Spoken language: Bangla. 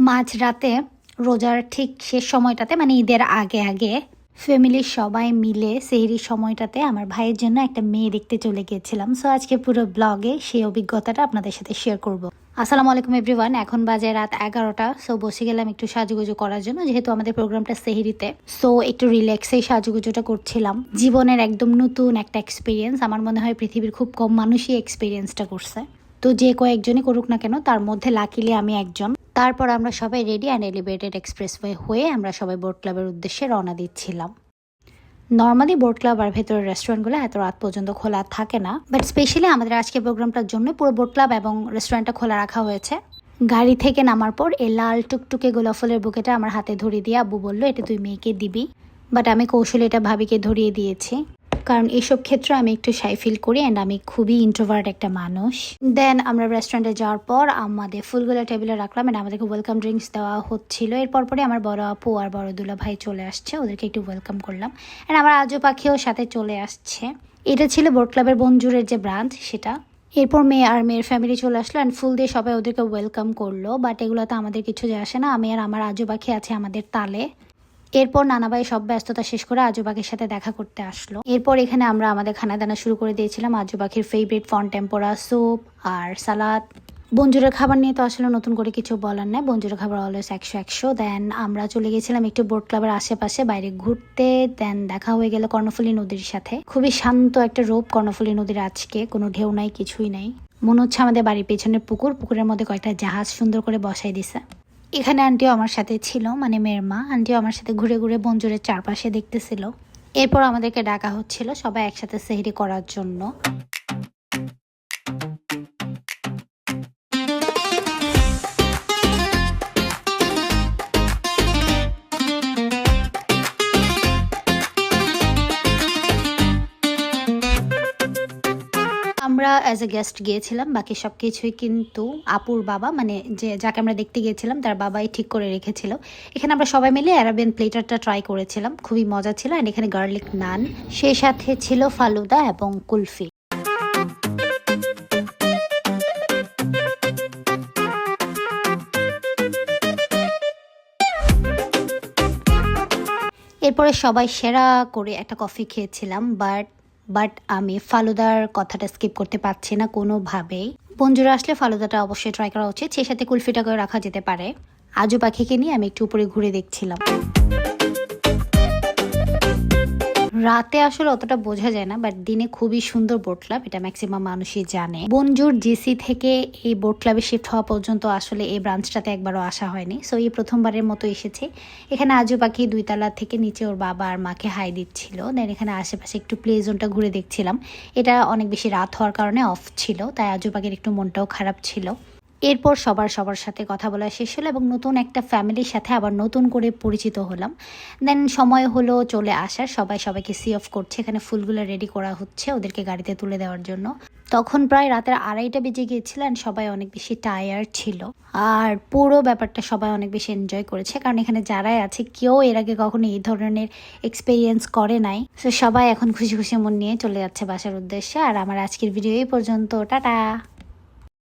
মাঝরাতে রোজার ঠিক শেষ সময়টাতে মানে ঈদের আগে আগে ফ্যামিলির সবাই মিলে সেহরির সময়টাতে আমার ভাইয়ের জন্য একটা মেয়ে দেখতে চলে গিয়েছিলাম। সো আজকে পুরো ব্লগে সেই অভিজ্ঞতাটা আপনাদের সাথে শেয়ার করব। আসসালামু আলাইকুম এভরিওয়ান, এখন বাজে রাত 11টা। সো বসে গেলাম একটু সাজুগুজু করার জন্য, যেহেতু আমাদের প্রোগ্রামটা সেহরিতে। সো একটু রিল্যাক্সেই সাজুগুজুটা করছিলাম। জীবনের একদম নতুন একটা এক্সপিরিয়েন্স, আমার মনে হয় পৃথিবীর খুব কম মানুষই এক্সপিরিয়েন্সটা করছে। তো যে কয়েকজনই করুক না কেন, তার মধ্যে লাকিলি আমি একজন। তারপর আমরা সবাই রেডি অ্যান্ড এলিভেটেড এক্সপ্রেসওয়ে হয়ে আমরা সবাই বোট ক্লাবের উদ্দেশ্যে রওনা দিচ্ছিলাম। নর্মালি বোট ক্লাব আর ভেতরের রেস্টুরেন্টগুলো এত রাত পর্যন্ত খোলা থাকে না, বাট স্পেশালি আমাদের আজকে প্রোগ্রামটার জন্য পুরো বোট ক্লাব এবং রেস্টুরেন্টটা খোলা রাখা হয়েছে। গাড়ি থেকে নামার পর এই লাল টুকটুকে গোলাপ ফুলের বুকেটা আমার হাতে ধরিয়ে দিয়ে আব্বু বললো, এটা তুই মেয়েকে দিবি। বাট আমি কৌশলে এটা ভাবিকে ধরিয়ে দিয়েছি, কারণ এইসব ক্ষেত্রে আমি একটু শাই ফিল করি অ্যান্ড আমি খুবই ইন্ট্রোভার্ট একটা মানুষ। দেন আমরা রেস্টুরেন্টে যাওয়ার পর আমাদের ফুলগুলো টেবিলে রাখলাম অ্যান্ড আমাদেরকে ওয়েলকাম ড্রিঙ্কস দেওয়া হচ্ছিল। এরপর পরে আমার বড় আপু আর বড় দুলা ভাই চলে আসছে, ওদেরকে একটু ওয়েলকাম করলাম অ্যান্ড আমার আজু পাখিও সাথে চলে আসছে। এটা ছিল বোট ক্লাবের বনজুরের যে ব্রাঞ্চ সেটা। এরপর মেয়ে আর মেয়ের ফ্যামিলি চলে আসলো অ্যান্ড ফুল দিয়ে সবাই ওদেরকে ওয়েলকাম করলো। বাট এগুলোতে আমাদের কিছু যায় আসে না, আমি আর আমার আজু পাখি আছে আমাদের তালে। এরপর নানাভাই সব ব্যস্ততা শেষ করে আজু পাখির সাথে দেখা করতে আসলো। এরপর এখানে আমরা আমাদের খানা দানা শুরু করে দিয়েছিলাম। আজু পাখির ফেভারিট ফন টেম্পোরা, স্যুপ আর সালাদ। বঞ্জুরের খাবার নিয়ে তো আসলে নতুন করে কিছু বলার নেই, বঞ্জুরের খাবার অলওয়েজ 100-100। দেন আমরা চলে গেছিলাম একটু বোট ক্লাবের আশেপাশে বাইরে ঘুরতে। দেন দেখা হয়ে গেল কর্ণফুলী নদীর সাথে। খুবই শান্ত একটা রূপ কর্ণফুলী নদীর আজকে, কোনো ঢেউ নাই, কিছুই নাই। মনে হচ্ছে আমাদের বাড়ির পেছনের পুকুরের মধ্যে কয়েকটা জাহাজ সুন্দর করে বসাই দিছে। এখানে আন্টিও আমার সাথে ছিল, মানে মেয়ের মা। আন্টিও আমার সাথে ঘুরে ঘুরে বঞ্জুরের চারপাশে দেখতেছিল। এরপর আমাদেরকে ডাকা হচ্ছিল সবাই একসাথে সেহরি করার জন্য। আমরা অ্যাজ এ গেস্ট গিয়েছিলাম, বাকি সব কিছুই কিন্তু আপুর বাবা, মানে যে যাকে আমরা দেখতে গিয়েছিলাম তার বাবাই ঠিক করে রেখেছিল। এখানে আমরা সবাই মিলে অ্যারাবিয়ান প্লেটারটা ট্রাই করেছিলাম, খুবই মজা ছিল। অ্যান্ড এখানে গার্লিক নান, সেই সাথে ছিল ফালুদা এবং কুলফি। এরপরে সবাই সেরা করে একটা কফি খেয়েছিলাম, বাট আমি ফালুদার কথাটা স্কিপ করতে পারছি না কোনোভাবেই। বঞ্জুরা আসলে ফালুদাটা অবশ্যই ট্রাই করা উচিত, সেই সাথে কুলফিটাকেও রাখা যেতে পারে। আজু পাখিকে নিয়ে আমি একটু উপরে ঘুরে দেখছিলাম। রাতে আসলে অতটা বোঝা যায় না, বাট দিনে খুবই সুন্দর বোট ক্লাব, এটা ম্যাক্সিমাম মানুষই জানে। বনজুর জিসি থেকে এই বোট ক্লাবে শিফট হওয়া পর্যন্ত আসলে এই ব্রাঞ্চটাতে একবারও আসা হয়নি। সো এই প্রথমবারের মতো এসেছে। এখানে আজু পাখি 2 তলা থেকে নিচে ওর বাবা আর মাকে হাই দিচ্ছিল। দেন এখানে আশেপাশে একটু প্লে জোনটা ঘুরে দেখছিলাম। এটা অনেক বেশি রাত হওয়ার কারণে অফ ছিল, তাই আজু পাখির একটু মনটাও খারাপ ছিল। এরপর সবার সাথে কথা বলা শেষ হলো এবং নতুন একটা ফ্যামিলির সাথে আবার নতুন করে পরিচিত হলাম। দেন সময় হলো চলে আসার, সবাইকে সি অফ করছে। এখানে ফুলগুলো রেডি করা হচ্ছে ওদেরকে গাড়িতে তুলে দেওয়ার জন্য। তখন প্রায় রাতের 2:30 বেজে গিয়েছিলেন, সবাই অনেক বেশি টায়ার্ড ছিল। আর পুরো ব্যাপারটা সবাই অনেক বেশি এনজয় করেছে, কারণ এখানে যারাই আছে কেউ এর আগে কখনো এই ধরনের এক্সপিরিয়েন্স করে নাই। তো সবাই এখন খুশি খুশি মন নিয়ে চলে যাচ্ছে বাসার উদ্দেশ্যে। আর আমার আজকের ভিডিও এই পর্যন্ত, টাটা।